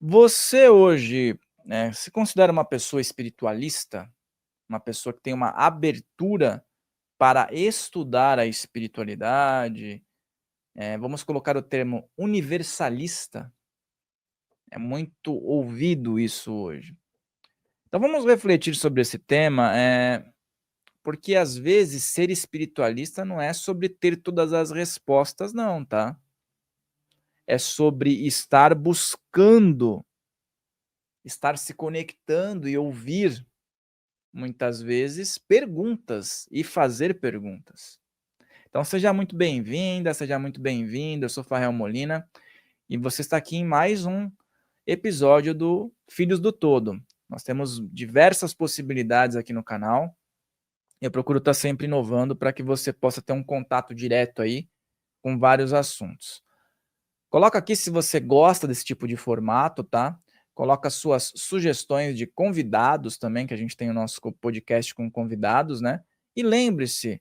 Você hoje, se considera uma pessoa espiritualista? Uma pessoa que tem uma abertura para estudar a espiritualidade? Vamos colocar o termo universalista? É muito ouvido isso hoje. Então vamos refletir sobre esse tema, porque às vezes ser espiritualista não é sobre ter todas as respostas não, tá? É sobre estar buscando, estar se conectando e ouvir muitas vezes perguntas e fazer perguntas. Então seja muito bem-vinda, seja muito bem-vindo, eu sou Farrell Molina e você está aqui em mais um episódio do Filhos do Todo. Nós temos diversas possibilidades aqui no canal. Eu procuro estar sempre inovando para que você possa ter um contato direto aí com vários assuntos. Coloca aqui se você gosta desse tipo de formato, tá? Coloca suas sugestões de convidados também, que a gente tem o nosso podcast com convidados, né? E lembre-se,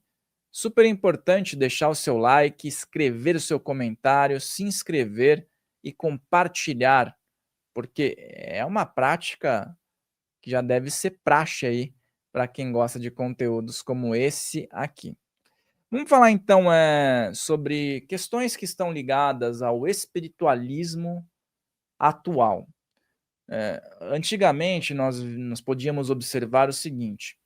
super importante deixar o seu like, escrever o seu comentário, se inscrever e compartilhar, porque é uma prática que já deve ser praxe aí para quem gosta de conteúdos como esse aqui. Vamos falar então sobre questões que estão ligadas ao espiritualismo atual. Antigamente, nós podíamos observar o seguinte,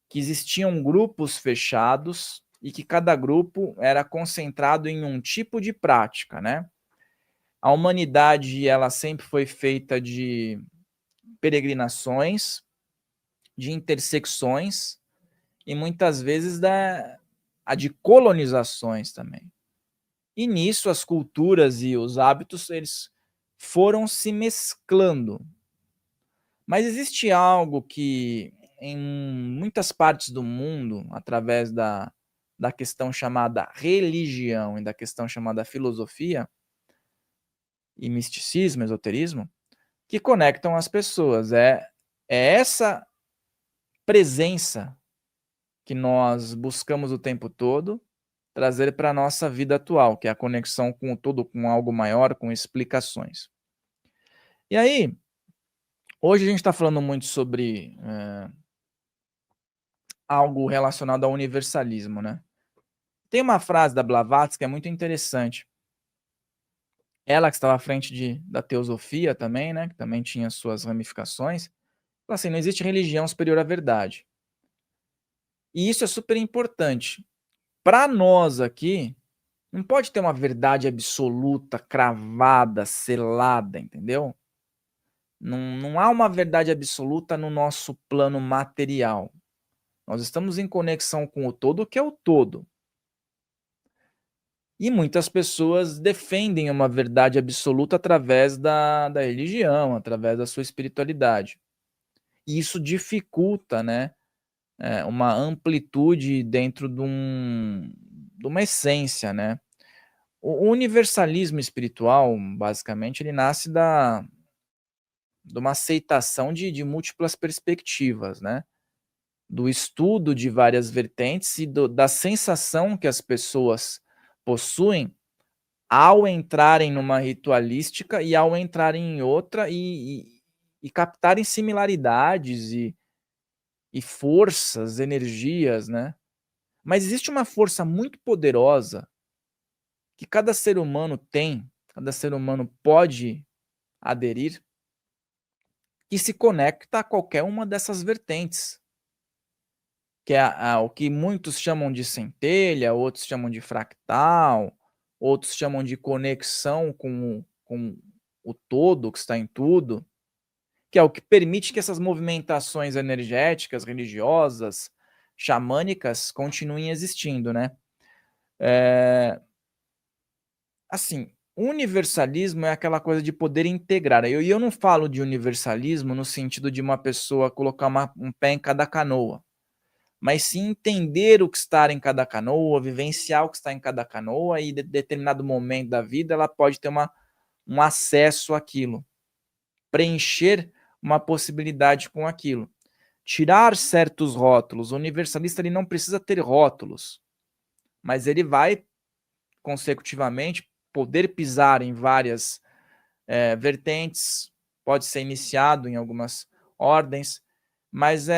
que existiam grupos fechados e que cada grupo era concentrado em um tipo de prática, né? A humanidade, ela sempre foi feita de peregrinações, de intersecções e muitas vezes a de colonizações também. E nisso as culturas e os hábitos eles foram se mesclando. Mas existe algo que em muitas partes do mundo, através da questão chamada religião e da questão chamada filosofia e misticismo, esoterismo, que conectam as pessoas. É essa presença que nós buscamos o tempo todo trazer para a nossa vida atual, que é a conexão com o todo, com algo maior, com explicações. E aí, hoje a gente está falando muito sobre algo relacionado ao universalismo, né? Tem uma frase da Blavatsky que é muito interessante. Ela que estava à frente da teosofia também, né? Que também tinha suas ramificações. Fala assim, não existe religião superior à verdade. E isso é super importante. Para nós aqui, não pode ter uma verdade absoluta, cravada, selada, entendeu? Não há uma verdade absoluta no nosso plano material. Nós estamos em conexão com o todo, que é o todo. E muitas pessoas defendem uma verdade absoluta através da religião, através da sua espiritualidade. E isso dificulta, né, uma amplitude dentro de uma essência, né? O universalismo espiritual, basicamente, ele nasce de uma aceitação de múltiplas perspectivas, né? Do estudo de várias vertentes e da sensação que as pessoas possuem ao entrarem numa ritualística e ao entrarem em outra e captarem similaridades e forças, energias, né? Mas existe uma força muito poderosa que cada ser humano tem, cada ser humano pode aderir, que se conecta a qualquer uma dessas vertentes, que é o que muitos chamam de centelha, outros chamam de fractal, outros chamam de conexão com o todo que está em tudo, que é o que permite que essas movimentações energéticas, religiosas, xamânicas continuem existindo, né? Assim, universalismo é aquela coisa de poder integrar. E eu não falo de universalismo no sentido de uma pessoa colocar um pé em cada canoa, mas sim entender o que está em cada canoa, vivenciar o que está em cada canoa e em determinado momento da vida ela pode ter um acesso àquilo, preencher uma possibilidade com aquilo. Tirar certos rótulos. O universalista ele não precisa ter rótulos, mas ele vai consecutivamente poder pisar em várias vertentes, pode ser iniciado em algumas ordens, mas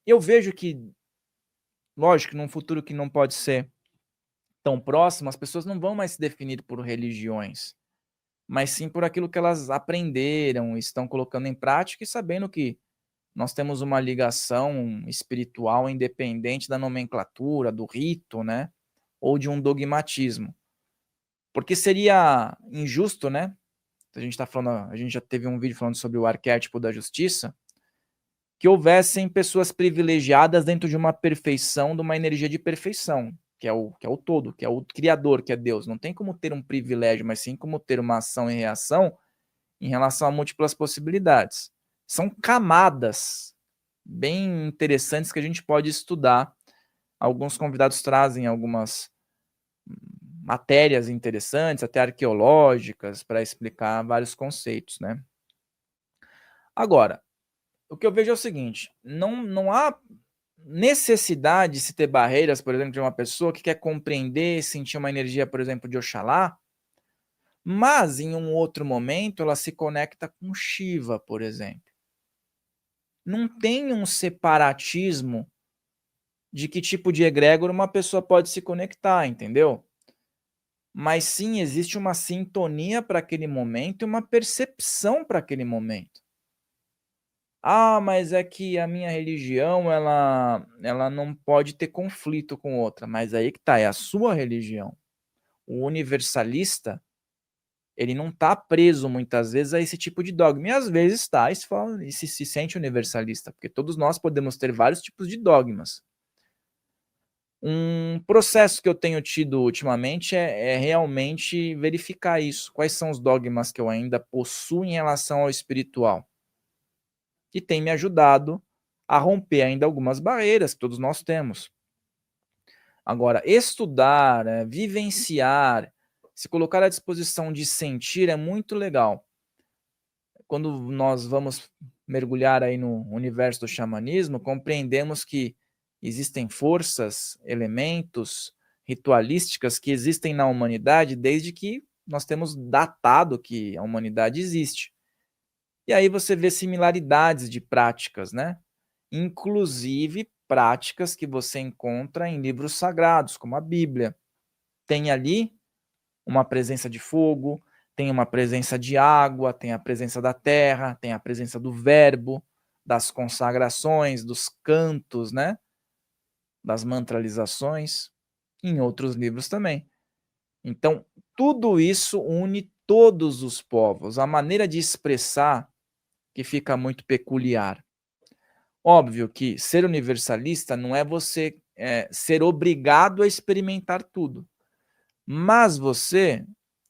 eu vejo que, lógico, num futuro que não pode ser tão próximo, as pessoas não vão mais se definir por religiões, mas sim por aquilo que elas aprenderam, estão colocando em prática e sabendo que nós temos uma ligação espiritual independente da nomenclatura, do rito, né, ou de um dogmatismo. Porque seria injusto, né? A gente já teve um vídeo falando sobre o arquétipo da justiça, que houvessem pessoas privilegiadas dentro de uma perfeição, de uma energia de perfeição, que é o todo, que é o criador, que é Deus. Não tem como ter um privilégio, mas sim como ter uma ação e reação em relação a múltiplas possibilidades. São camadas bem interessantes que a gente pode estudar. Alguns convidados trazem algumas matérias interessantes, até arqueológicas, para explicar vários conceitos, né? Agora, o que eu vejo é o seguinte: não há necessidade de se ter barreiras, por exemplo, de uma pessoa que quer compreender, sentir uma energia, por exemplo, de Oxalá, mas em um outro momento ela se conecta com Shiva, por exemplo. Não tem um separatismo de que tipo de egrégora uma pessoa pode se conectar, entendeu? Mas sim existe uma sintonia para aquele momento e uma percepção para aquele momento. Ah, mas é que a minha religião ela não pode ter conflito com outra, mas aí que tá, é a sua religião. O universalista, ele não está preso muitas vezes a esse tipo de dogma, e às vezes está e se sente universalista, porque todos nós podemos ter vários tipos de dogmas. Um processo que eu tenho tido ultimamente é realmente verificar isso. Quais são os dogmas que eu ainda possuo em relação ao espiritual? E tem me ajudado a romper ainda algumas barreiras que todos nós temos. Agora, estudar, vivenciar, se colocar à disposição de sentir é muito legal. Quando nós vamos mergulhar aí no universo do xamanismo, compreendemos que existem forças, elementos, ritualísticas que existem na humanidade desde que nós temos datado que a humanidade existe. E aí você vê similaridades de práticas, né? Inclusive práticas que você encontra em livros sagrados, como a Bíblia. Tem ali uma presença de fogo, tem uma presença de água, tem a presença da terra, tem a presença do verbo, das consagrações, dos cantos, né? Das mantralizações, em outros livros também. Então, tudo isso une todos os povos. A maneira de expressar que fica muito peculiar. Óbvio que ser universalista não é você ser obrigado a experimentar tudo, mas você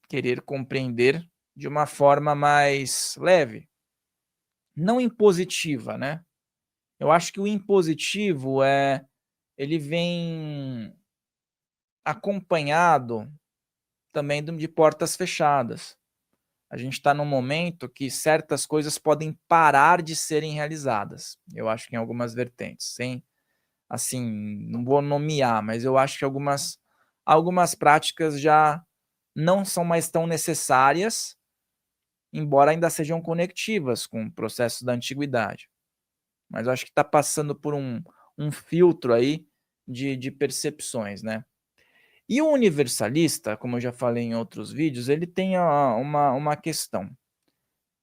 querer compreender de uma forma mais leve, não impositiva, né? Eu acho que o impositivo ele vem acompanhado também de portas fechadas. A gente está num momento que certas coisas podem parar de serem realizadas. Eu acho que em algumas vertentes, sem, assim, não vou nomear, mas eu acho que algumas práticas já não são mais tão necessárias, embora ainda sejam conectivas com processos da antiguidade. Mas eu acho que está passando por um filtro aí de percepções, né? E o universalista, como eu já falei em outros vídeos, ele tem uma questão,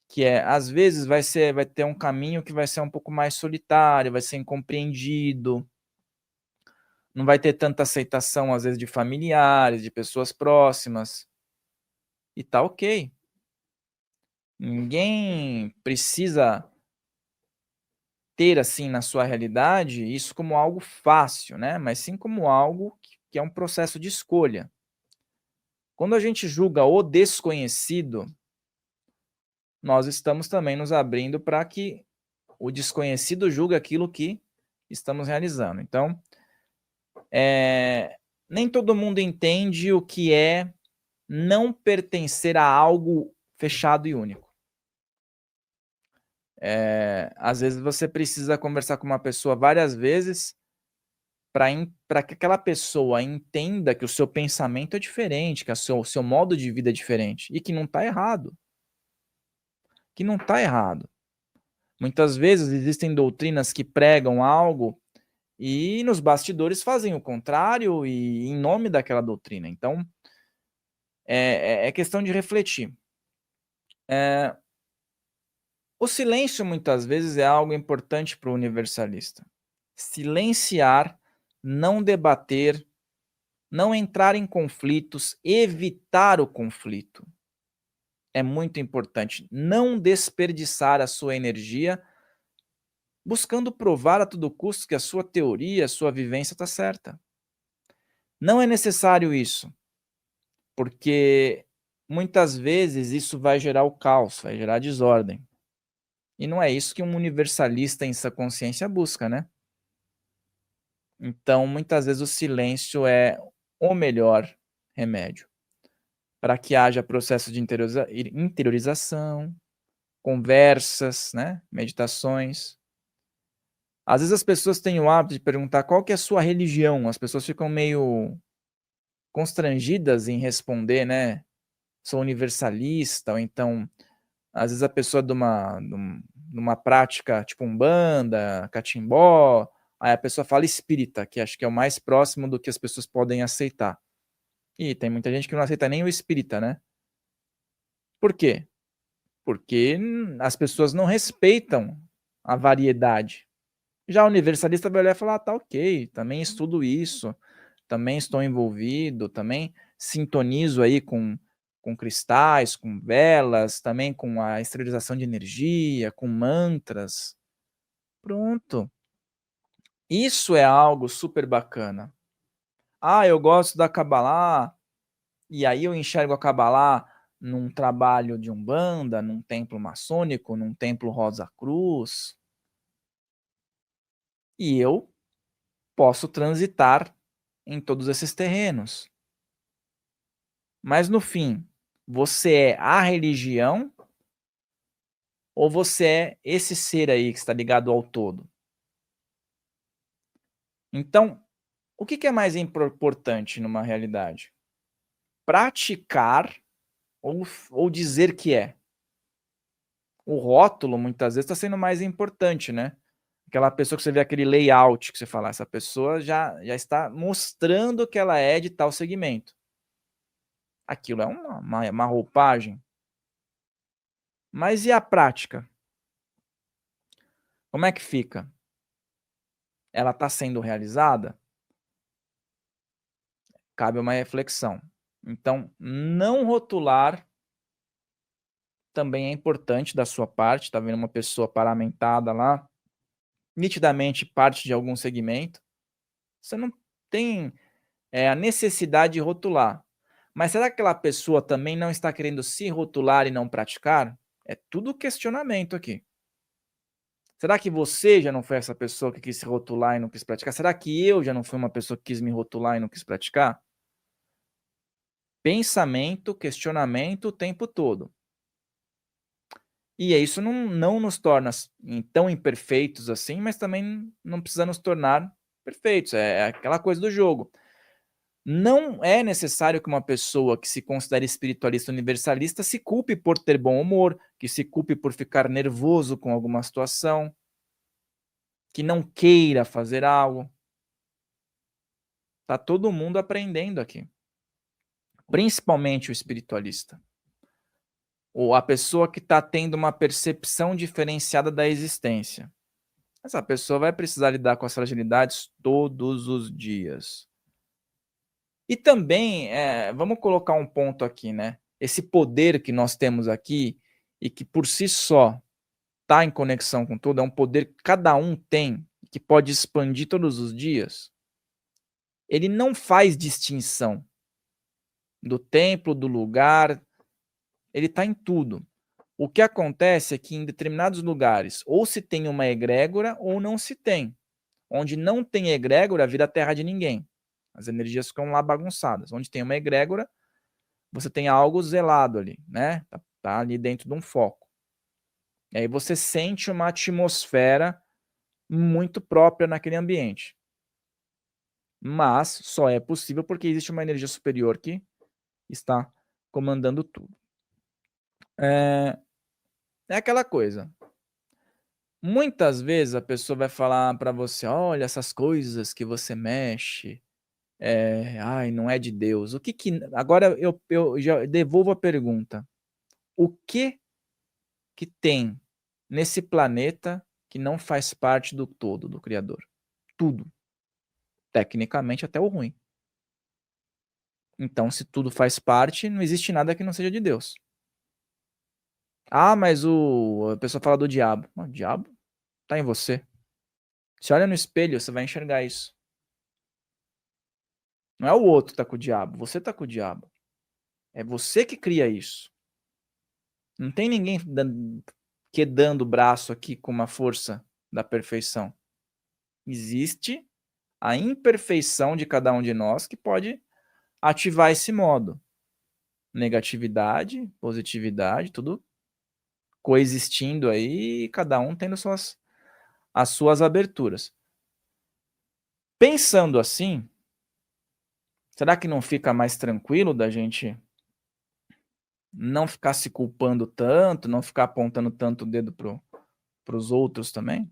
que às vezes vai ter um caminho que vai ser um pouco mais solitário, vai ser incompreendido, não vai ter tanta aceitação, às vezes, de familiares, de pessoas próximas, e tá ok. Ninguém precisa ter, assim, na sua realidade, isso como algo fácil, né? Mas sim como algo que é um processo de escolha. Quando a gente julga o desconhecido, nós estamos também nos abrindo para que o desconhecido julgue aquilo que estamos realizando. Então, nem todo mundo entende o que é não pertencer a algo fechado e único. Às vezes você precisa conversar com uma pessoa várias vezes para que aquela pessoa entenda que o seu pensamento é diferente, que o seu modo de vida é diferente e que não está errado. que não está errado. Muitas vezes existem doutrinas que pregam algo e nos bastidores fazem o contrário e em nome daquela doutrina. Então, é questão de refletir. O silêncio muitas vezes é algo importante para o universalista. Silenciar, não debater, não entrar em conflitos, evitar o conflito. É muito importante. Não desperdiçar a sua energia buscando provar a todo custo que a sua teoria, a sua vivência está certa. Não é necessário isso, porque muitas vezes isso vai gerar o caos, vai gerar desordem. E não é isso que um universalista em sua consciência busca, né? Então, muitas vezes o silêncio é o melhor remédio para que haja processo de interiorização, conversas, né, meditações. Às vezes as pessoas têm o hábito de perguntar qual que é a sua religião, as pessoas ficam meio constrangidas em responder, né, sou universalista, ou então, às vezes a pessoa de uma prática tipo Umbanda, Catimbó, aí a pessoa fala espírita, que acho que é o mais próximo do que as pessoas podem aceitar. E tem muita gente que não aceita nem o espírita, né. Por quê? Porque as pessoas não respeitam a variedade. Já o universalista vai olhar e falar: "Ah, tá ok, também estudo isso, também estou envolvido, também sintonizo aí com cristais, com velas, também com a esterilização de energia, com mantras". Pronto. Isso é algo super bacana. "Ah, eu gosto da Kabbalah", e aí eu enxergo a Kabbalah num trabalho de umbanda, num templo maçônico, num templo Rosa Cruz, e eu posso transitar em todos esses terrenos. Mas no fim, você é a religião ou você é esse ser aí que está ligado ao todo? Então, o que é mais importante numa realidade? Praticar ou dizer que é? O rótulo muitas vezes está sendo mais importante, né? Aquela pessoa que você vê aquele layout que você fala, essa pessoa já está mostrando que ela é de tal segmento. Aquilo é uma roupagem. Mas e a prática? Como é que fica? Ela está sendo realizada? Cabe uma reflexão. Então, não rotular também é importante da sua parte. Tá vendo uma pessoa paramentada lá, nitidamente parte de algum segmento. Você não tem a necessidade de rotular. Mas será que aquela pessoa também não está querendo se rotular e não praticar? É tudo questionamento aqui. Será que você já não foi essa pessoa que quis se rotular e não quis praticar? Será que eu já não fui uma pessoa que quis me rotular e não quis praticar? Pensamento, questionamento o tempo todo. E isso não nos torna tão imperfeitos assim, mas também não precisa nos tornar perfeitos, é aquela coisa do jogo. Não é necessário que uma pessoa que se considere espiritualista universalista se culpe por ter bom humor, que se culpe por ficar nervoso com alguma situação, que não queira fazer algo. Tá todo mundo aprendendo aqui, principalmente o espiritualista. Ou a pessoa que está tendo uma percepção diferenciada da existência. Essa pessoa vai precisar lidar com as fragilidades todos os dias. E também, vamos colocar um ponto aqui, né? Esse poder que nós temos aqui e que por si só está em conexão com tudo, é um poder que cada um tem, que pode expandir todos os dias. Ele não faz distinção do templo, do lugar, ele está em tudo. O que acontece é que em determinados lugares ou se tem uma egrégora ou não se tem. Onde não tem egrégora, vira terra de ninguém. As energias ficam lá bagunçadas. Onde tem uma egrégora, você tem algo zelado ali, né? Tá ali dentro de um foco. E aí você sente uma atmosfera muito própria naquele ambiente. Mas só é possível porque existe uma energia superior que está comandando tudo. É aquela coisa. Muitas vezes a pessoa vai falar para você: "Olha, essas coisas que você mexe, ai, não é de Deus". O que que agora eu já devolvo a pergunta: o que tem nesse planeta que não faz parte do todo, do criador? Tudo, tecnicamente até o ruim. Então, se tudo faz parte, não existe nada que não seja de Deus. Ah, mas a pessoa fala do diabo. O diabo tá em você. Você olha no espelho, você vai enxergar isso. Não é o outro que tá com o diabo, você tá com o diabo. É você que cria isso. Não tem ninguém dando o braço aqui com uma força da perfeição. Existe a imperfeição de cada um de nós que pode ativar esse modo. Negatividade, positividade, tudo coexistindo aí, cada um tendo as suas aberturas. Pensando assim, será que não fica mais tranquilo da gente não ficar se culpando tanto, não ficar apontando tanto o dedo para os outros também?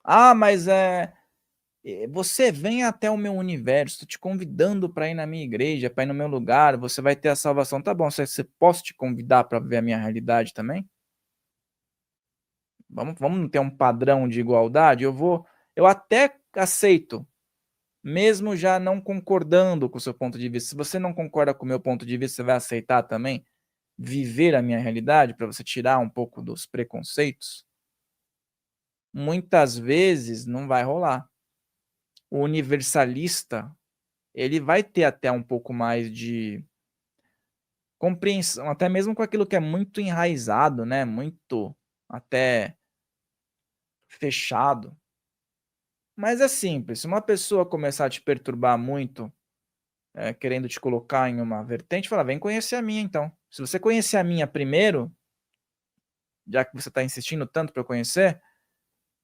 Ah, mas você vem até o meu universo, tô te convidando para ir na minha igreja, para ir no meu lugar, você vai ter a salvação. Tá bom, você posso te convidar para ver a minha realidade também? Vamos ter um padrão de igualdade? Eu até aceito, mesmo já não concordando com o seu ponto de vista. Se você não concorda com o meu ponto de vista, você vai aceitar também viver a minha realidade para você tirar um pouco dos preconceitos? Muitas vezes não vai rolar. O universalista, ele vai ter até um pouco mais de compreensão, até mesmo com aquilo que é muito enraizado, né, muito até fechado. Mas é simples, se uma pessoa começar a te perturbar muito, querendo te colocar em uma vertente, fala: "Vem conhecer a minha então". Se você conhecer a minha primeiro, já que você está insistindo tanto para eu conhecer,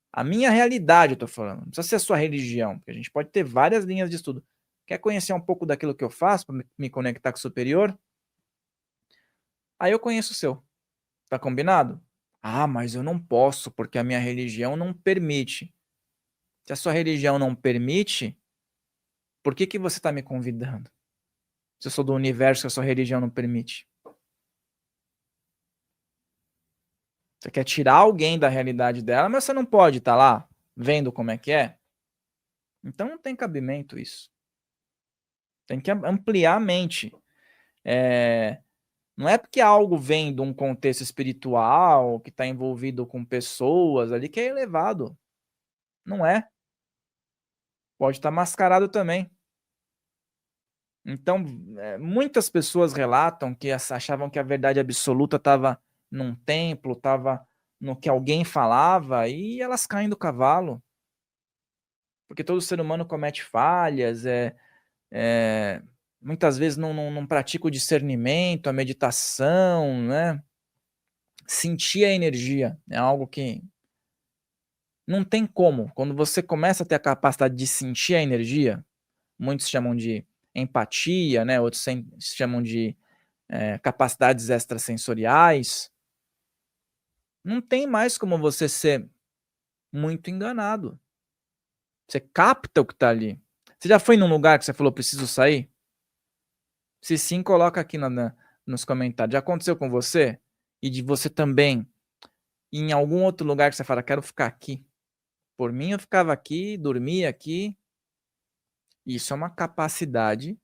a minha realidade eu tô falando, não precisa ser a sua religião, porque a gente pode ter várias linhas de estudo. Quer conhecer um pouco daquilo que eu faço para me conectar com o superior? Aí eu conheço o seu. Tá combinado? Ah, mas eu não posso, porque a minha religião não permite. Se a sua religião não permite, por que que você está me convidando? Se eu sou do universo que a sua religião não permite. Você quer tirar alguém da realidade dela, mas você não pode estar lá vendo como é que é? Então não tem cabimento isso. Tem que ampliar a mente. Eh, não é porque algo vem de um contexto espiritual, que está envolvido com pessoas ali, que é elevado. Não é. Pode estar mascarado também. Então, muitas pessoas relatam que achavam que a verdade absoluta estava num templo, estava no que alguém falava, e elas caem do cavalo, porque todo ser humano comete falhas, eh, muitas vezes não pratica o discernimento, a meditação, né. Sentir a energia é algo que não tem como, quando você começa a ter a capacidade de sentir a energia, muitos chamam de empatia, né, outros chamam de capacidades extrasensoriais, não tem mais como você ser muito enganado. Você capta o que está ali. Você já foi num lugar que você falou: "Preciso sair"? Se sim, coloca aqui nos comentários. Já aconteceu com você? E de você também ir em algum outro lugar que você fala: "Quero ficar aqui. Por mim eu ficava aqui, dormia aqui". Isso é uma capacidade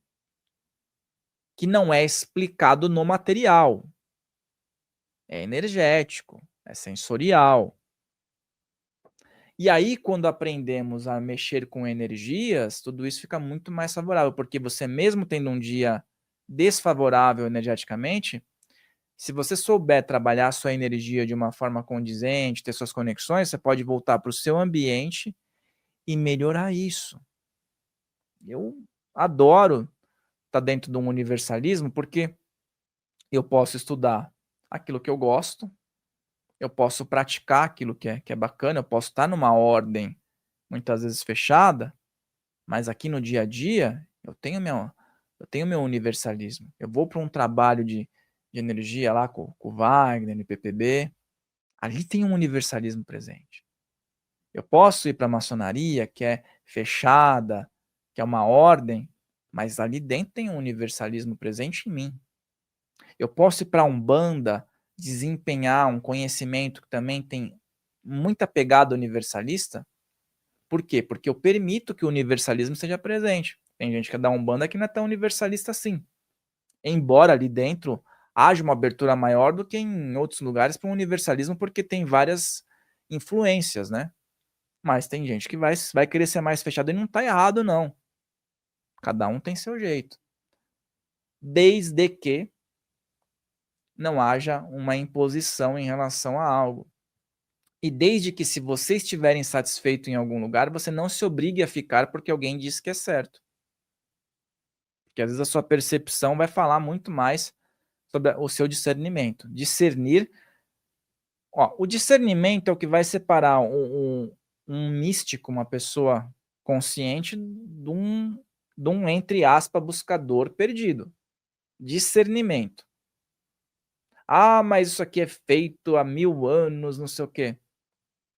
que não é explicado no material. É energético, é sensorial. E aí, quando aprendemos a mexer com energias, tudo isso fica muito mais favorável, porque você mesmo tendo um dia desfavorável energeticamente, se você souber trabalhar a sua energia de uma forma condizente, ter suas conexões, você pode voltar para o seu ambiente e melhorar isso. Eu adoro estar dentro de um universalismo, porque eu posso estudar aquilo que eu gosto, eu posso praticar aquilo que é bacana, eu posso estar numa ordem muitas vezes fechada. Mas aqui no dia a dia, eu tenho meu universalismo. Eu vou para um trabalho de energia lá com o Wagner, no PPB, Ali tem um universalismo presente. Eu posso ir para a maçonaria, que é fechada, que é uma ordem, mas ali dentro tem um universalismo presente em mim. Eu posso ir para a Umbanda, desempenhar um conhecimento que também tem muita pegada universalista. Por quê? Porque eu permito que o universalismo seja presente. Tem gente que é da Umbanda que não é tão universalista assim. Embora ali dentro haja uma abertura maior do que em outros lugares para o universalismo, porque tem várias influências, né? Mas tem gente que vai querer ser mais fechado e não está errado, não. Cada um tem seu jeito. Desde que não haja uma imposição em relação a algo. E desde que, se você estiver insatisfeito em algum lugar, você não se obrigue a ficar porque alguém disse que é certo. Porque às vezes a sua percepção vai falar muito mais sobre o seu discernimento. Discernir. Ó, o discernimento é o que vai separar um místico, uma pessoa consciente, de um, entre aspas, buscador perdido. Discernimento. Ah, mas isso aqui é feito há 1000 anos, não sei o quê.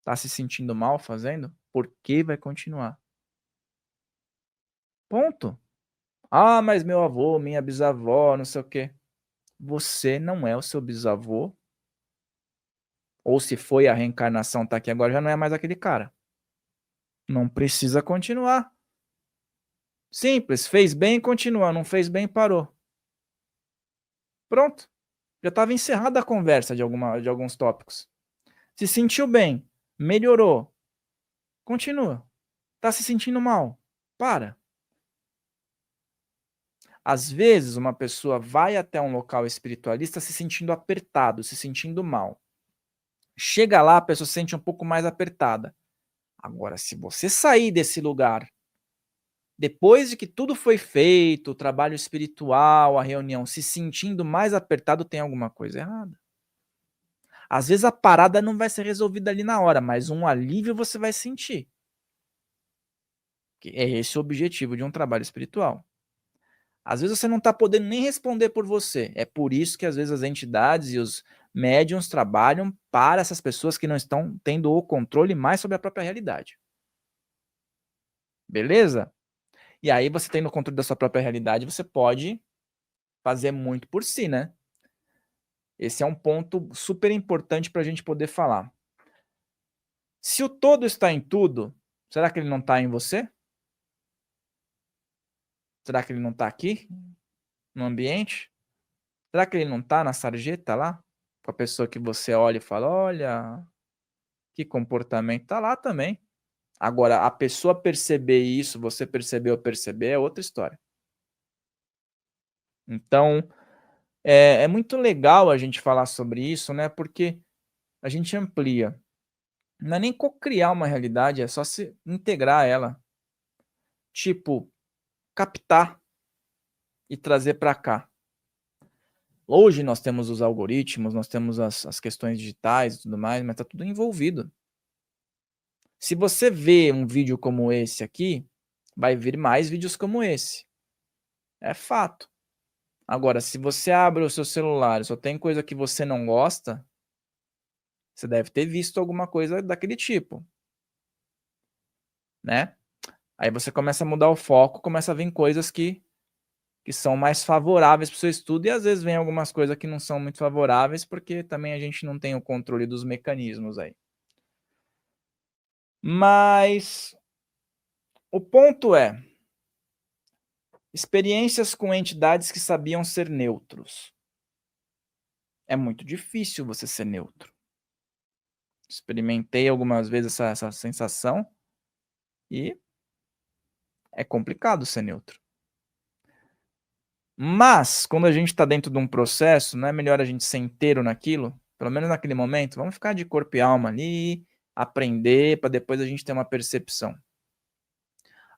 Tá se sentindo mal fazendo? Por que vai continuar? Ponto. Ah, mas meu avô, minha bisavó, não sei o quê. Você não é o seu bisavô. Ou se foi a reencarnação, tá aqui agora, já não é mais aquele cara. Não precisa continuar. Simples, fez bem, continua. Não fez bem, parou. Pronto. Já estava encerrada a conversa de alguns tópicos. Se sentiu bem, melhorou, continua. Tá se sentindo mal, para. Às vezes, uma pessoa vai até um local espiritualista se sentindo apertado, se sentindo mal. Chega lá, a pessoa se sente um pouco mais apertada. Agora, se você sair desse lugar, depois de que tudo foi feito, o trabalho espiritual, a reunião, se sentindo mais apertado, tem alguma coisa errada. Às vezes a parada não vai ser resolvida ali na hora, mas um alívio você vai sentir. É esse o objetivo de um trabalho espiritual. Às vezes você não está podendo nem responder por você. É por isso que às vezes as entidades e os médiuns trabalham para essas pessoas que não estão tendo o controle mais sobre a própria realidade. Beleza? E aí você tendo o controle da sua própria realidade, você pode fazer muito por si, né? Esse é um ponto super importante para a gente poder falar. Se o todo está em tudo, será que ele não está em você? Será que ele não está aqui, no ambiente? Será que ele não está na sarjeta lá? Com a pessoa que você olha e fala, olha, que comportamento, tá lá também. Agora, a pessoa perceber isso, você perceber ou perceber, é outra história. Então, é muito legal a gente falar sobre isso, né? Porque a gente amplia. Não é nem cocriar uma realidade, é só se integrar ela. Tipo, captar e trazer para cá. Hoje nós temos os algoritmos, nós temos as questões digitais e tudo mais, mas está tudo envolvido. Se você vê um vídeo como esse aqui, vai vir mais vídeos como esse. É fato. Agora, se você abre o seu celular e só tem coisa que você não gosta, você deve ter visto alguma coisa daquele tipo, né? Aí você começa a mudar o foco, começa a vir coisas que são mais favoráveis para o seu estudo, e às vezes vem algumas coisas que não são muito favoráveis, porque também a gente não tem o controle dos mecanismos aí. Mas o ponto é, experiências com entidades que sabiam ser neutros. É muito difícil você ser neutro. Experimentei algumas vezes essa sensação e é complicado ser neutro. Mas, quando a gente está dentro de um processo, não é melhor a gente ser inteiro naquilo? Pelo menos naquele momento, vamos ficar de corpo e alma ali, aprender, para depois a gente ter uma percepção.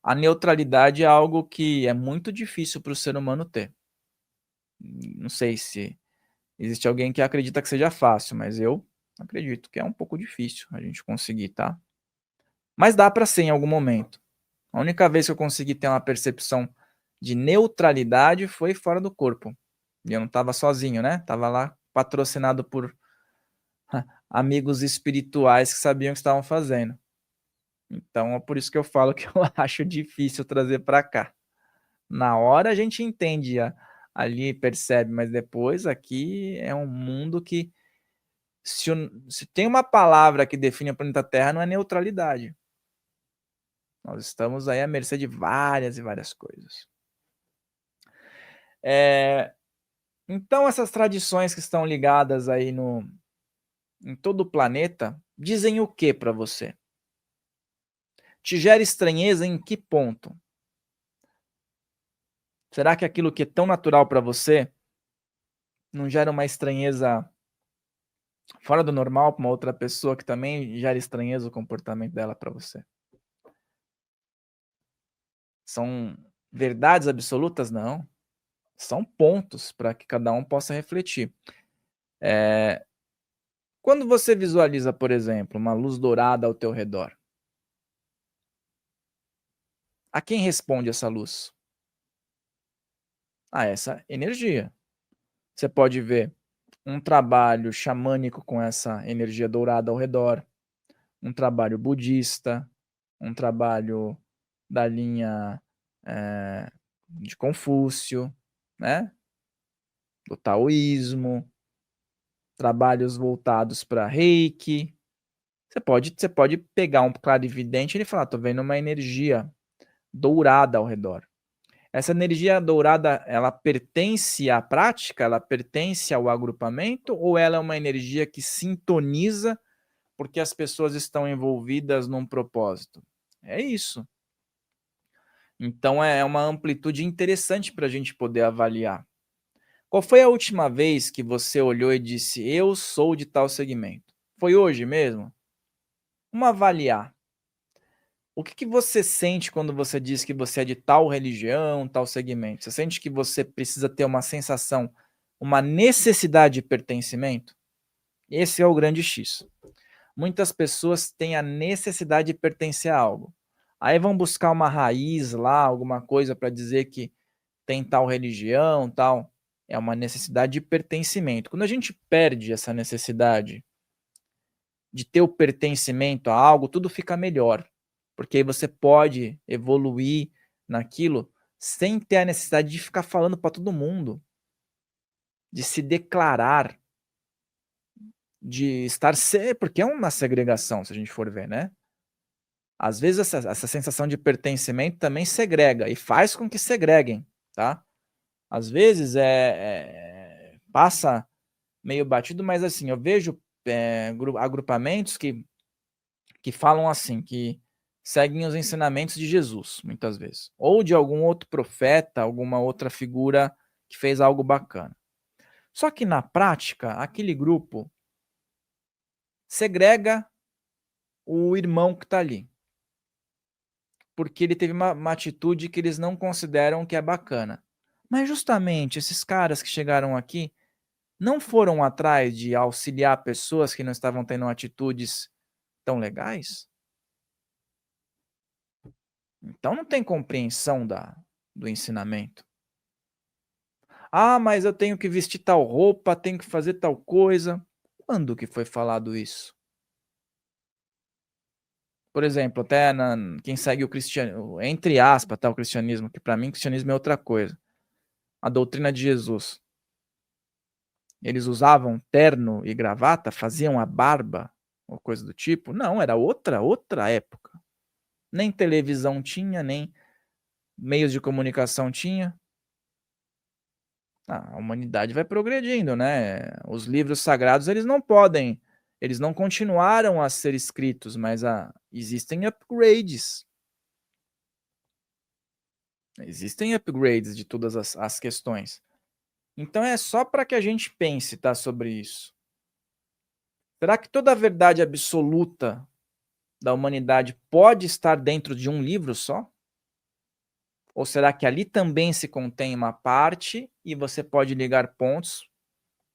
A neutralidade é algo que é muito difícil para o ser humano ter. Não sei se existe alguém que acredita que seja fácil, mas eu acredito que é um pouco difícil a gente conseguir, tá? Mas dá para ser em algum momento. A única vez que eu consegui ter uma percepção de neutralidade foi fora do corpo. E eu não estava sozinho, né? Tava lá patrocinado por amigos espirituais que sabiam o que estavam fazendo. Então é por isso que eu falo que eu acho difícil trazer para cá. Na hora a gente entende ali, percebe, mas depois aqui é um mundo que se tem uma palavra que define o planeta Terra, não é neutralidade. Nós estamos aí à mercê de várias e várias coisas. Então essas tradições que estão ligadas aí em todo o planeta, dizem o que para você? Te gera estranheza em que ponto? Será que aquilo que é tão natural para você não gera uma estranheza fora do normal para uma outra pessoa que também gera estranheza o comportamento dela para você? São verdades absolutas? Não. São pontos para que cada um possa refletir. Quando você visualiza, por exemplo, uma luz dourada ao teu redor, a quem responde essa luz? A essa energia. Você pode ver um trabalho xamânico com essa energia dourada ao redor, um trabalho budista, um trabalho da linha de Confúcio, né? Do taoísmo, trabalhos voltados para Reiki. Você pode pegar um clarividente e ele falar, tô vendo uma energia dourada ao redor. Essa energia dourada, ela pertence à prática? Ela pertence ao agrupamento? Ou ela é uma energia que sintoniza porque as pessoas estão envolvidas num propósito? É isso. Então é uma amplitude interessante para a gente poder avaliar. Qual foi a última vez que você olhou e disse, eu sou de tal segmento? Foi hoje mesmo? Vamos avaliar. O que você sente quando você diz que você é de tal religião, tal segmento? Você sente que você precisa ter uma sensação, uma necessidade de pertencimento? Esse é o grande X. Muitas pessoas têm a necessidade de pertencer a algo. Aí vão buscar uma raiz lá, alguma coisa para dizer que tem tal religião, tal. É uma necessidade de pertencimento. Quando a gente perde essa necessidade de ter o pertencimento a algo, tudo fica melhor. Porque aí você pode evoluir naquilo sem ter a necessidade de ficar falando para todo mundo, de se declarar, de estar porque é uma segregação, se a gente for ver, né? Às vezes essa sensação de pertencimento também segrega e faz com que segreguem, tá? Às vezes passa meio batido, mas assim, eu vejo agrupamentos que falam assim, que seguem os ensinamentos de Jesus, muitas vezes, ou de algum outro profeta, alguma outra figura que fez algo bacana. Só que na prática, aquele grupo segrega o irmão que está ali, porque ele teve uma atitude que eles não consideram que é bacana. Mas justamente esses caras que chegaram aqui não foram atrás de auxiliar pessoas que não estavam tendo atitudes tão legais? Então não tem compreensão do ensinamento. Ah, mas eu tenho que vestir tal roupa, tenho que fazer tal coisa. Quando que foi falado isso? Por exemplo, até quem segue o cristianismo, entre aspas, tá, o cristianismo, que para mim o cristianismo é outra coisa. A doutrina de Jesus. Eles usavam terno e gravata, faziam a barba, ou coisa do tipo? Não, era outra época. Nem televisão tinha, nem meios de comunicação tinha. A humanidade vai progredindo, né? Os livros sagrados, eles não continuaram a ser escritos, mas existem upgrades. Existem upgrades de todas as questões. Então é só para que a gente pense, tá, sobre isso. Será que toda a verdade absoluta da humanidade pode estar dentro de um livro só? Ou será que ali também se contém uma parte e você pode ligar pontos,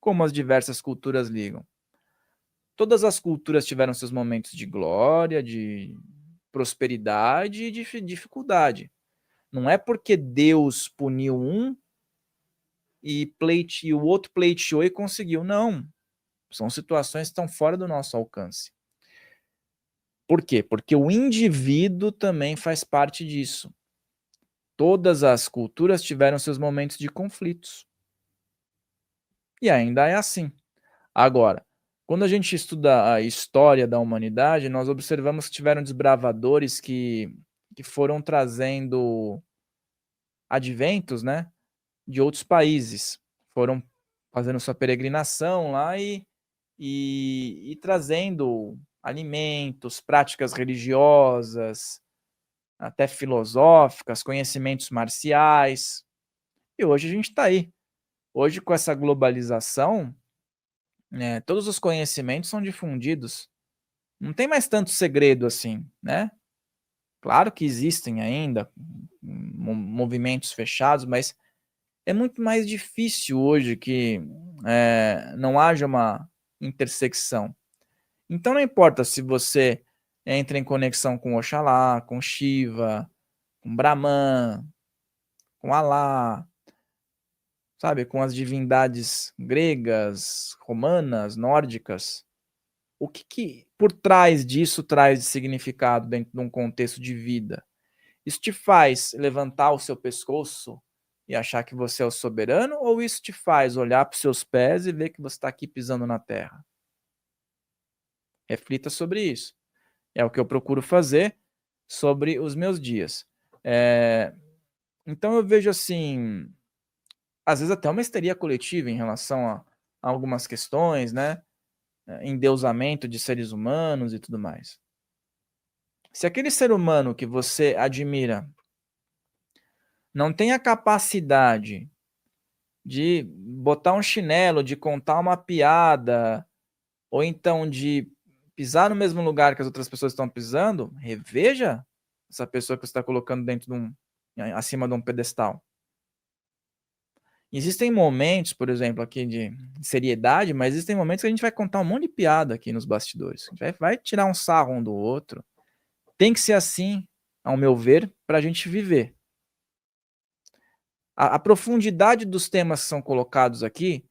como as diversas culturas ligam? Todas as culturas tiveram seus momentos de glória, de prosperidade e de dificuldade. Não é porque Deus puniu um e o outro pleiteou e conseguiu. Não. São situações que estão fora do nosso alcance. Por quê? Porque o indivíduo também faz parte disso. Todas as culturas tiveram seus momentos de conflitos. E ainda é assim. Agora, quando a gente estuda a história da humanidade, nós observamos que tiveram desbravadores que foram trazendo adventos, né, de outros países. Foram fazendo sua peregrinação lá e trazendo alimentos, práticas religiosas, até filosóficas, conhecimentos marciais. E hoje a gente está aí. Hoje, com essa globalização, todos os conhecimentos são difundidos. Não tem mais tanto segredo assim, né? Claro que existem ainda movimentos fechados, mas é muito mais difícil hoje que não haja uma intersecção. Então não importa se você entra em conexão com Oxalá, com Shiva, com Brahman, com Alá, sabe, com as divindades gregas, romanas, nórdicas. O que por trás disso traz de significado dentro de um contexto de vida? Isso te faz levantar o seu pescoço e achar que você é o soberano, ou isso te faz olhar para os seus pés e ver que você está aqui pisando na terra? Reflita sobre isso. É o que eu procuro fazer sobre os meus dias. Então eu vejo assim, às vezes até uma histeria coletiva em relação a algumas questões, né? Endeusamento de seres humanos e tudo mais. Se aquele ser humano que você admira não tem a capacidade de botar um chinelo, de contar uma piada, ou então de pisar no mesmo lugar que as outras pessoas estão pisando, reveja essa pessoa que você está colocando acima de um pedestal. Existem momentos, por exemplo, aqui de seriedade, mas existem momentos que a gente vai contar um monte de piada aqui nos bastidores. A gente vai tirar um sarro um do outro. Tem que ser assim, ao meu ver, para a gente viver. A profundidade dos temas que são colocados aqui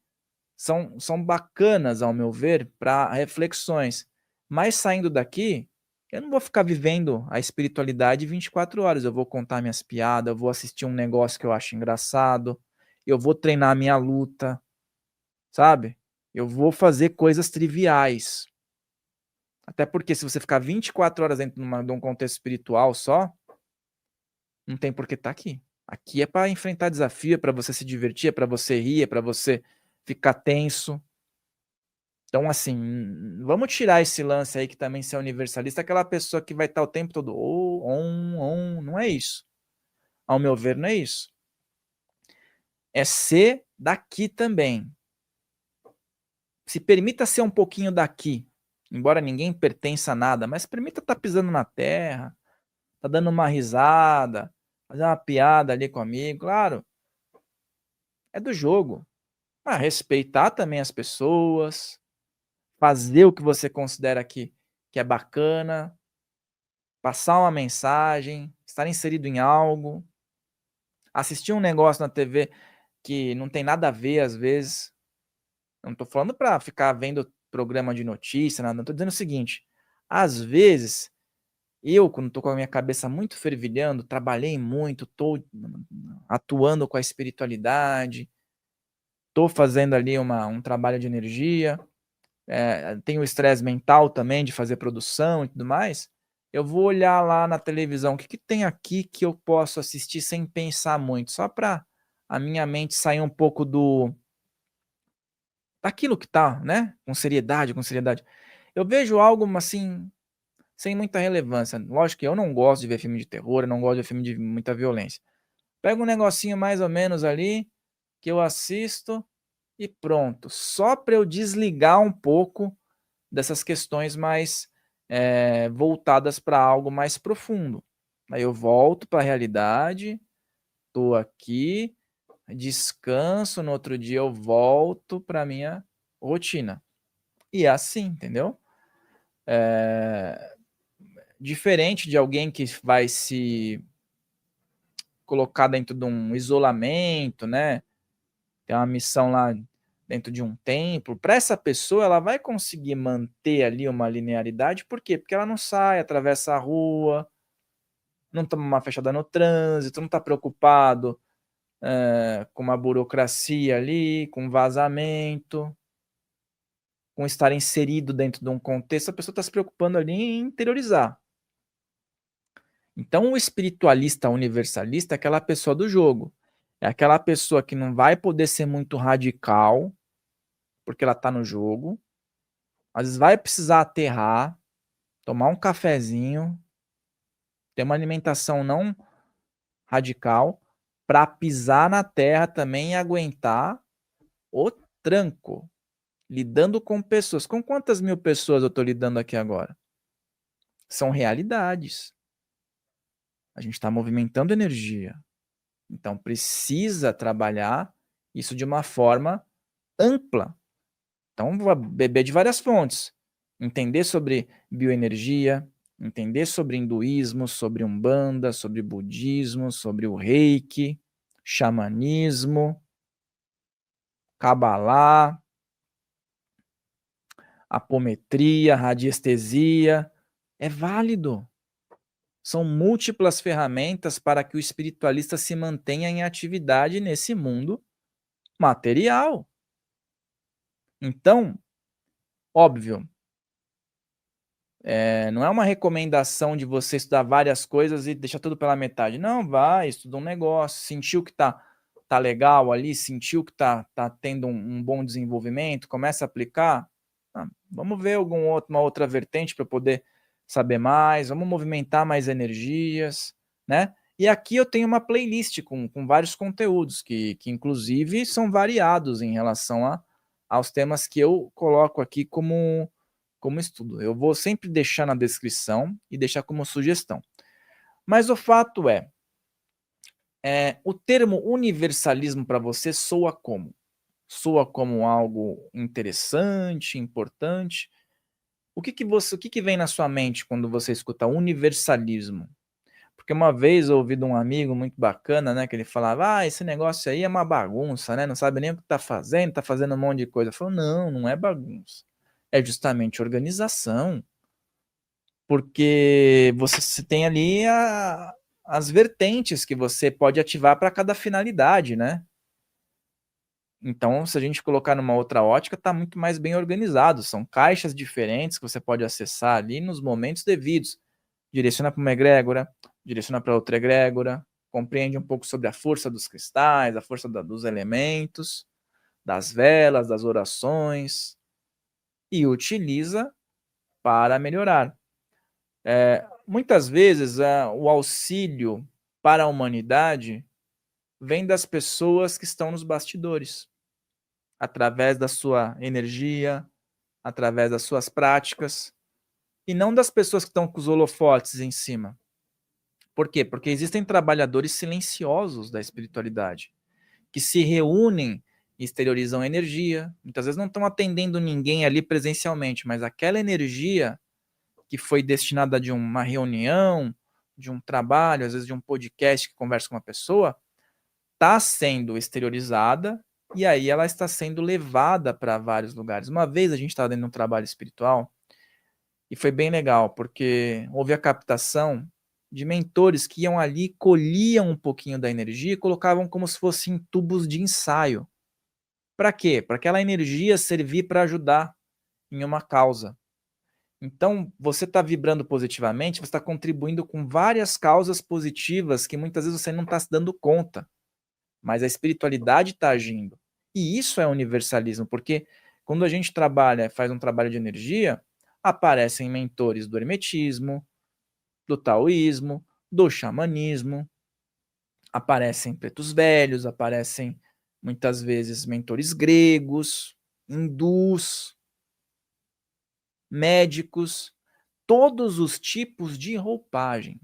são bacanas, ao meu ver, para reflexões. Mas saindo daqui, eu não vou ficar vivendo a espiritualidade 24 horas. Eu vou contar minhas piadas, eu vou assistir um negócio que eu acho engraçado, eu vou treinar minha luta, sabe? Eu vou fazer coisas triviais. Até porque se você ficar 24 horas dentro de um contexto espiritual só, não tem por que estar aqui. Aqui é para enfrentar desafio, é para você se divertir, é para você rir, é para você ficar tenso. Então, assim, vamos tirar esse lance aí que também se é universalista, aquela pessoa que vai estar o tempo todo não é isso. Ao meu ver, não é isso. É ser daqui também. Se permita ser um pouquinho daqui, embora ninguém pertença a nada, mas permita estar pisando na terra, tá dando uma risada, fazer uma piada ali com amigo, claro, é do jogo. Mas respeitar também as pessoas, fazer o que você considera que é bacana, passar uma mensagem, estar inserido em algo, assistir um negócio na TV que não tem nada a ver às vezes. Não estou falando para ficar vendo programa de notícia, nada. Estou dizendo o seguinte: às vezes, eu, quando estou com a minha cabeça muito fervilhando, trabalhei muito, estou atuando com a espiritualidade, estou fazendo ali um trabalho de energia, tenho o estresse mental também de fazer produção e tudo mais. Eu vou olhar lá na televisão, o que tem aqui que eu posso assistir sem pensar muito, só para a minha mente sair um pouco daquilo que tá, né, com seriedade, com seriedade. Eu vejo algo, assim, sem muita relevância. Lógico que eu não gosto de ver filme de terror, eu não gosto de ver filme de muita violência. Pega um negocinho mais ou menos ali, que eu assisto e pronto. Só para eu desligar um pouco dessas questões mais voltadas para algo mais profundo. Aí eu volto para a realidade, estou aqui, descanso, no outro dia eu volto para minha rotina. E é assim, entendeu? Diferente de alguém que vai se colocar dentro de um isolamento, né? Tem uma missão lá dentro de um templo, para essa pessoa ela vai conseguir manter ali uma linearidade, por quê? Porque ela não sai, atravessa a rua, não toma uma fechada no trânsito, não está preocupado com uma burocracia ali, com vazamento, com estar inserido dentro de um contexto, a pessoa está se preocupando ali em interiorizar. Então, o espiritualista universalista é aquela pessoa do jogo. É aquela pessoa que não vai poder ser muito radical, porque ela está no jogo. Às vezes vai precisar aterrar, tomar um cafezinho, ter uma alimentação não radical, para pisar na terra também e aguentar o tranco, lidando com pessoas. Com quantas mil pessoas eu estou lidando aqui agora? São realidades. A gente está movimentando energia. Então, precisa trabalhar isso de uma forma ampla. Então, vou beber de várias fontes. Entender sobre bioenergia, entender sobre hinduísmo, sobre umbanda, sobre budismo, sobre o reiki, xamanismo, cabalá, apometria, radiestesia. É válido. São múltiplas ferramentas para que o espiritualista se mantenha em atividade nesse mundo material. Então, óbvio, não é uma recomendação de você estudar várias coisas e deixar tudo pela metade. Não, vai, estuda um negócio, sentiu que tá legal ali, sentiu que tá tendo um bom desenvolvimento, começa a aplicar. Vamos ver uma outra vertente para poder saber mais, vamos movimentar mais energias, né? E aqui eu tenho uma playlist com vários conteúdos que inclusive são variados em relação aos temas que eu coloco aqui como estudo. Eu vou sempre deixar na descrição e deixar como sugestão. Mas o fato o termo universalismo para você soa como? Soa como algo interessante, importante? O que vem na sua mente quando você escuta universalismo? Porque uma vez eu ouvi de um amigo muito bacana, né, que ele falava, esse negócio aí é uma bagunça, né, não sabe nem o que tá fazendo um monte de coisa. Eu falo, não é bagunça. É justamente organização. Porque você tem ali as vertentes que você pode ativar para cada finalidade, né? Então, se a gente colocar numa outra ótica, está muito mais bem organizado. São caixas diferentes que você pode acessar ali nos momentos devidos. Direciona para uma egrégora, direciona para outra egrégora, compreende um pouco sobre a força dos cristais, a força dos elementos, das velas, das orações, e utiliza para melhorar. Muitas vezes o auxílio para a humanidade vem das pessoas que estão nos bastidores, através da sua energia, através das suas práticas, e não das pessoas que estão com os holofotes em cima. Por quê? Porque existem trabalhadores silenciosos da espiritualidade, que se reúnem e exteriorizam energia, muitas vezes não estão atendendo ninguém ali presencialmente, mas aquela energia que foi destinada de uma reunião, de um trabalho, às vezes de um podcast que conversa com uma pessoa, está sendo exteriorizada e aí ela está sendo levada para vários lugares. Uma vez a gente estava dentro de um trabalho espiritual e foi bem legal, porque houve a captação de mentores que iam ali, colhiam um pouquinho da energia e colocavam como se fossem tubos de ensaio. Para quê? Para aquela energia servir para ajudar em uma causa. Então, você está vibrando positivamente, você está contribuindo com várias causas positivas que muitas vezes você não está se dando conta, mas a espiritualidade está agindo. E isso é universalismo, porque quando a gente faz um trabalho de energia, aparecem mentores do hermetismo, do taoísmo, do xamanismo, aparecem pretos velhos, aparecem muitas vezes mentores gregos, hindus, médicos, todos os tipos de roupagem.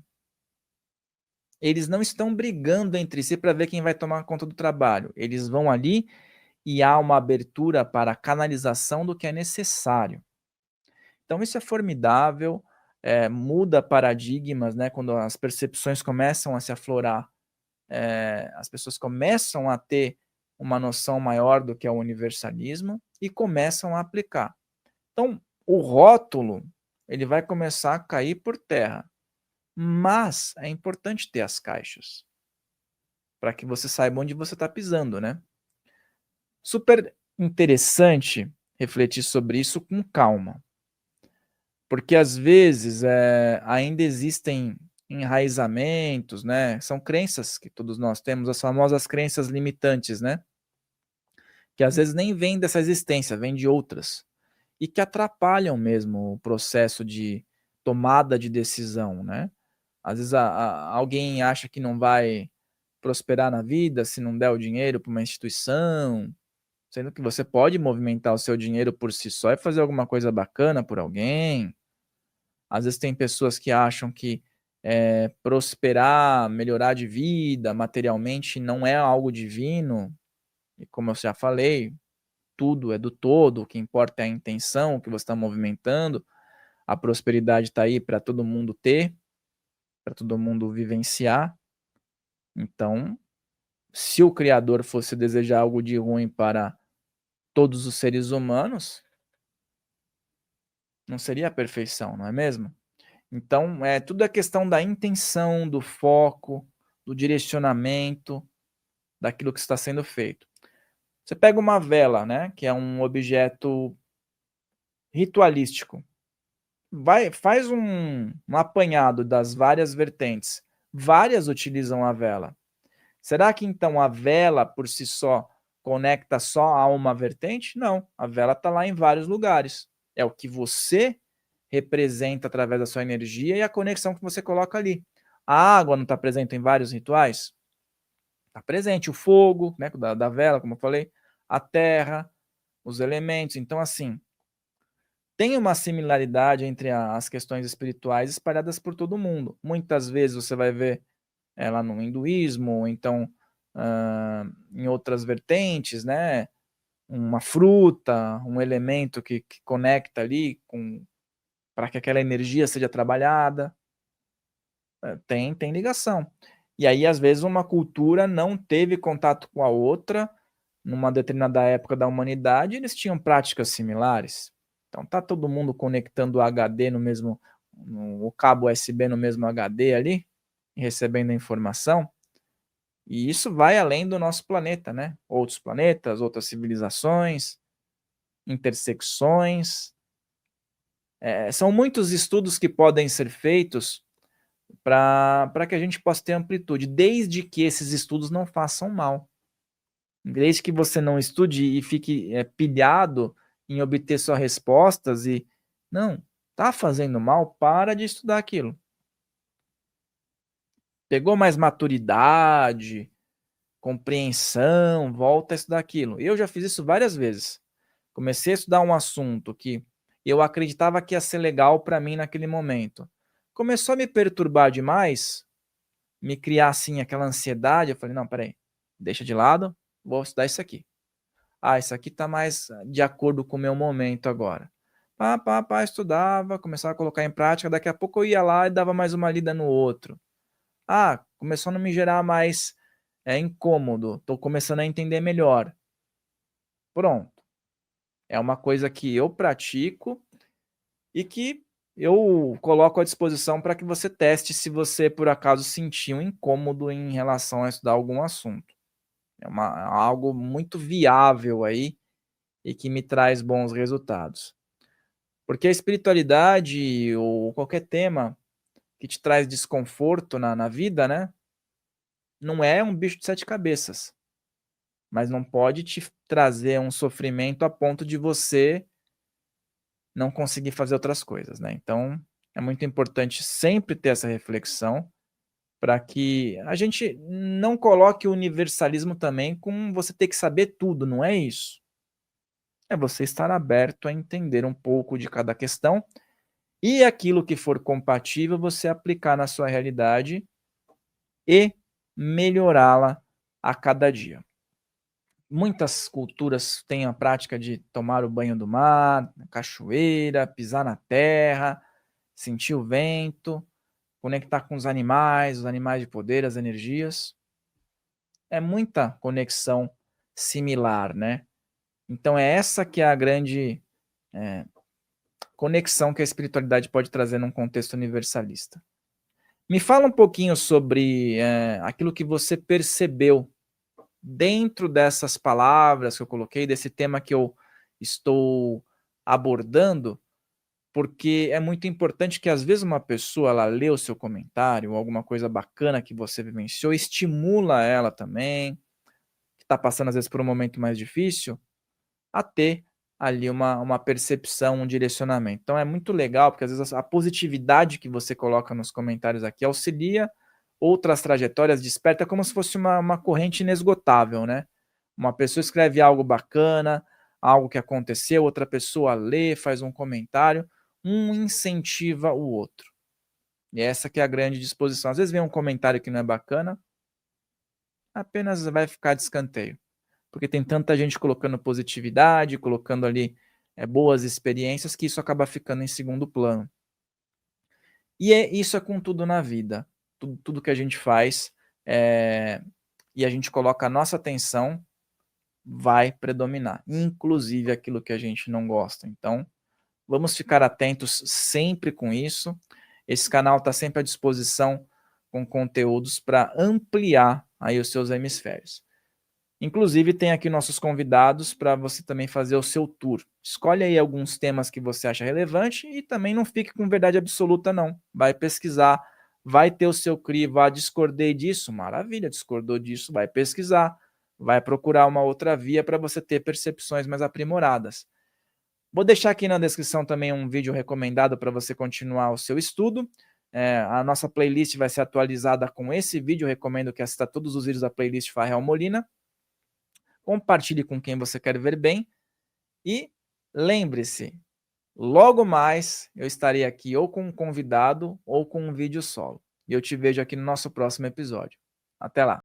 Eles não estão brigando entre si para ver quem vai tomar conta do trabalho. Eles vão ali e há uma abertura para a canalização do que é necessário. Então isso é formidável, muda paradigmas, né? Quando as percepções começam a se aflorar, as pessoas começam a ter uma noção maior do que é o universalismo e começam a aplicar. Então, o rótulo, ele vai começar a cair por terra, mas é importante ter as caixas, para que você saiba onde você está pisando, né? Super interessante refletir sobre isso com calma, porque às vezes ainda existem enraizamentos, né? São crenças que todos nós temos, as famosas crenças limitantes, né? Que às vezes nem vêm dessa existência, vêm de outras, e que atrapalham mesmo o processo de tomada de decisão, né? Às vezes alguém acha que não vai prosperar na vida se não der o dinheiro para uma instituição, sendo que você pode movimentar o seu dinheiro por si só e fazer alguma coisa bacana por alguém. Às vezes tem pessoas que acham que prosperar, melhorar de vida materialmente não é algo divino, e como eu já falei, tudo é do todo, o que importa é a intenção que você está movimentando, a prosperidade está aí para todo mundo ter, para todo mundo vivenciar. Então, se o Criador fosse desejar algo de ruim para todos os seres humanos, não seria a perfeição, não é mesmo? Então, tudo é questão da intenção, do foco, do direcionamento daquilo que está sendo feito. Você pega uma vela, né, que é um objeto ritualístico. Faz um apanhado das várias vertentes. Várias utilizam a vela. Será que então a vela por si só conecta só a uma vertente? Não, a vela está lá em vários lugares. É o que você representa através da sua energia e a conexão que você coloca ali. A água não está presente em vários rituais? Está presente. O fogo, né, da vela, como eu falei, a terra, os elementos. Então, assim, tem uma similaridade entre as questões espirituais espalhadas por todo mundo. Muitas vezes você vai ver lá no hinduísmo, ou então em outras vertentes, né? Uma fruta, um elemento que conecta ali para que aquela energia seja trabalhada. Tem ligação. E aí, às vezes, uma cultura não teve contato com a outra numa determinada época da humanidade, eles tinham práticas similares. Então, tá todo mundo conectando o HD o cabo USB no mesmo HD ali, e recebendo a informação. E isso vai além do nosso planeta, né? Outros planetas, outras civilizações, intersecções. São muitos estudos que podem ser feitos para que a gente possa ter amplitude, desde que esses estudos não façam mal. Desde que você não estude e fique pilhado em obter só respostas e não, tá fazendo mal, para de estudar aquilo. Pegou mais maturidade, compreensão, volta a estudar aquilo. Eu já fiz isso várias vezes. Comecei a estudar um assunto que eu acreditava que ia ser legal para mim naquele momento. Começou a me perturbar demais, me criar assim aquela ansiedade. Eu falei, não, peraí, deixa de lado, vou estudar isso aqui. Isso aqui está mais de acordo com o meu momento agora. Estudava, começava a colocar em prática, daqui a pouco eu ia lá e dava mais uma lida no outro. Começou a não me gerar mais incômodo, estou começando a entender melhor. Pronto. É uma coisa que eu pratico e que eu coloco à disposição para que você teste se você, por acaso, sentir um incômodo em relação a estudar algum assunto. Algo muito viável aí e que me traz bons resultados. Porque a espiritualidade ou qualquer tema que te traz desconforto na vida, né? Não é um bicho de 7 cabeças. Mas não pode te trazer um sofrimento a ponto de você não conseguir fazer outras coisas, né? Então, é muito importante sempre ter essa reflexão para que a gente não coloque o universalismo também com você ter que saber tudo, não é isso. É você estar aberto a entender um pouco de cada questão e aquilo que for compatível você aplicar na sua realidade e melhorá-la a cada dia. Muitas culturas têm a prática de tomar o banho do mar, na cachoeira, pisar na terra, sentir o vento, conectar com os animais de poder, as energias. É muita conexão similar, né. Então é essa que é a grande, conexão que a espiritualidade pode trazer num contexto universalista. Me fala um pouquinho sobre, aquilo que você percebeu dentro dessas palavras que eu coloquei, desse tema que eu estou abordando, porque é muito importante que às vezes uma pessoa ela lê o seu comentário, ou alguma coisa bacana que você vivenciou, estimula ela também, que está passando às vezes por um momento mais difícil, a ter ali uma percepção, um direcionamento. Então é muito legal, porque às vezes a positividade que você coloca nos comentários aqui auxilia outras trajetórias, desperta como se fosse uma corrente inesgotável, né. Uma pessoa escreve algo bacana, algo que aconteceu, outra pessoa lê, faz um comentário, um incentiva o outro. E essa que é a grande disposição. Às vezes vem um comentário que não é bacana, apenas vai ficar de escanteio, porque tem tanta gente colocando positividade, colocando ali, boas experiências, que isso acaba ficando em segundo plano. E isso é com tudo na vida, tudo que a gente faz, eh, e a gente coloca a nossa atenção, vai predominar, inclusive aquilo que a gente não gosta. Então, vamos ficar atentos sempre com isso. Esse canal está sempre à disposição com conteúdos para ampliar aí os seus hemisférios. Inclusive tem aqui nossos convidados para você também fazer o seu tour. Escolhe aí alguns temas que você acha relevante e também não fique com verdade absoluta não. Vai pesquisar, vai ter o seu crivo, discordei disso, maravilha, discordou disso, vai pesquisar, vai procurar uma outra via para você ter percepções mais aprimoradas. Vou deixar aqui na descrição também um vídeo recomendado para você continuar o seu estudo. A nossa playlist vai ser atualizada com esse vídeo, recomendo que assista todos os vídeos da playlist Farrell Molina. Compartilhe com quem você quer ver bem e lembre-se, logo mais eu estarei aqui ou com um convidado ou com um vídeo solo. E eu te vejo aqui no nosso próximo episódio. Até lá!